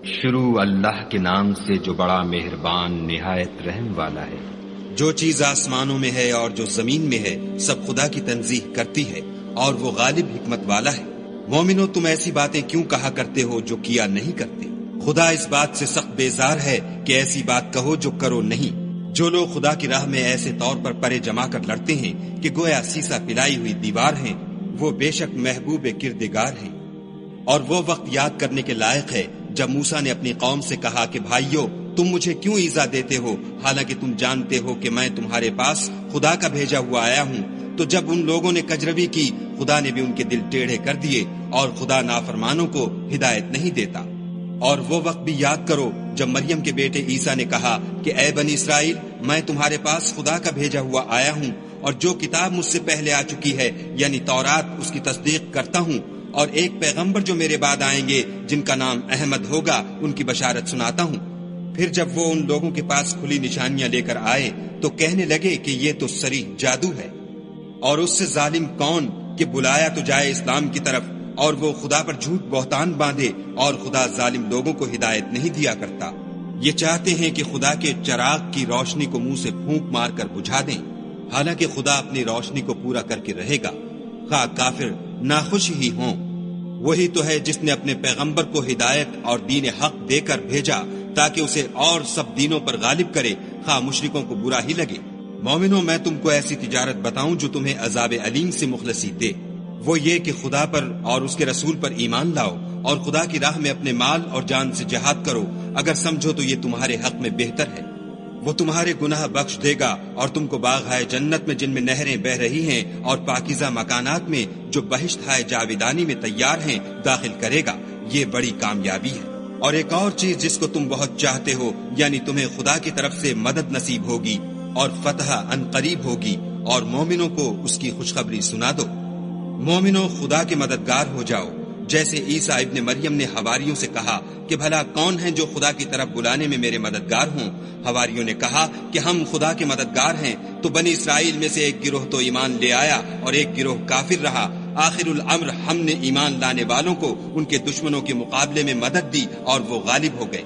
شروع اللہ کے نام سے جو بڑا مہربان نہایت رحم والا ہے۔ جو چیز آسمانوں میں ہے اور جو زمین میں ہے سب خدا کی تنزیہ کرتی ہے اور وہ غالب حکمت والا ہے۔ مومنو، تم ایسی باتیں کیوں کہا کرتے ہو جو کیا نہیں کرتے؟ خدا اس بات سے سخت بیزار ہے کہ ایسی بات کہو جو کرو نہیں۔ جو لوگ خدا کی راہ میں ایسے طور پر پرے جما کر لڑتے ہیں کہ گویا سیسا پلائی ہوئی دیوار ہیں، وہ بے شک محبوب کردگار ہیں۔ اور وہ وقت یاد کرنے کے لائق ہے جب موسیٰ نے اپنی قوم سے کہا کہ بھائیو، تم مجھے کیوں ایذا دیتے ہو حالانکہ تم جانتے ہو کہ میں تمہارے پاس خدا کا بھیجا ہوا آیا ہوں۔ تو جب ان لوگوں نے کجروی کی، خدا نے بھی ان کے دل ٹیڑھے کر دیے، اور خدا نافرمانوں کو ہدایت نہیں دیتا۔ اور وہ وقت بھی یاد کرو جب مریم کے بیٹے عیسیٰ نے کہا کہ اے بنی اسرائیل، میں تمہارے پاس خدا کا بھیجا ہوا آیا ہوں، اور جو کتاب مجھ سے پہلے آ چکی ہے یعنی تورات، اس کی تصدیق کرتا ہوں، اور ایک پیغمبر جو میرے بعد آئیں گے جن کا نام احمد ہوگا، ان کی بشارت سناتا ہوں۔ پھر جب وہ ان لوگوں کے پاس کھلی نشانیاں لے کر آئے تو کہنے لگے کہ یہ تو صریح جادو ہے، اور اس سے ظالم کون کہ بلایا تو جائے اسلام کی طرف، اور وہ خدا پر جھوٹ بہتان باندھے، اور خدا ظالم لوگوں کو ہدایت نہیں دیا کرتا۔ یہ چاہتے ہیں کہ خدا کے چراغ کی روشنی کو منہ سے پھونک مار کر بجھا دیں، حالانکہ خدا اپنی روشنی کو پورا کر کے رہے گا، خواہ کافر ناخوش ہی ہوں۔ وہی تو ہے جس نے اپنے پیغمبر کو ہدایت اور دین حق دے کر بھیجا تاکہ اسے اور سب دینوں پر غالب کرے، خواہ مشرکوں کو برا ہی لگے۔ مومنوں، میں تم کو ایسی تجارت بتاؤں جو تمہیں عذاب علیم سے مخلصی دے، وہ یہ کہ خدا پر اور اس کے رسول پر ایمان لاؤ، اور خدا کی راہ میں اپنے مال اور جان سے جہاد کرو، اگر سمجھو تو یہ تمہارے حق میں بہتر ہے۔ وہ تمہارے گناہ بخش دے گا اور تم کو باغ ہے جنت میں جن میں نہریں بہ رہی ہیں، اور پاکیزہ مکانات میں جو بہشت ہے جاویدانی میں تیار ہیں داخل کرے گا۔ یہ بڑی کامیابی ہے۔ اور ایک اور چیز جس کو تم بہت چاہتے ہو، یعنی تمہیں خدا کی طرف سے مدد نصیب ہوگی اور فتح ان قریب ہوگی، اور مومنوں کو اس کی خوشخبری سنا دو۔ مومنوں، خدا کے مددگار ہو جاؤ، جیسے عیسیٰ ابن مریم نے حواریوں سے کہا کہ بھلا کون ہیں جو خدا کی طرف بلانے میں میرے مددگار ہوں؟ حواریوں نے کہا کہ ہم خدا کے مددگار ہیں۔ تو بنی اسرائیل میں سے ایک گروہ تو ایمان لے آیا اور ایک گروہ کافر رہا۔ آخر الامر ہم نے ایمان لانے والوں کو ان کے دشمنوں کے مقابلے میں مدد دی اور وہ غالب ہو گئے۔